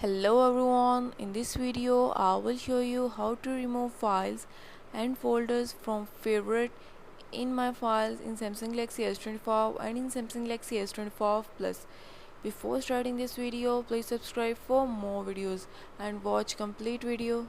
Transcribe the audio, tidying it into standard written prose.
Hello everyone, in this video I will show you how to remove files and folders from favorite in my files in Samsung Galaxy S25 and in Samsung Galaxy S25 Plus. Before starting this video, please subscribe for more videos and watch complete video.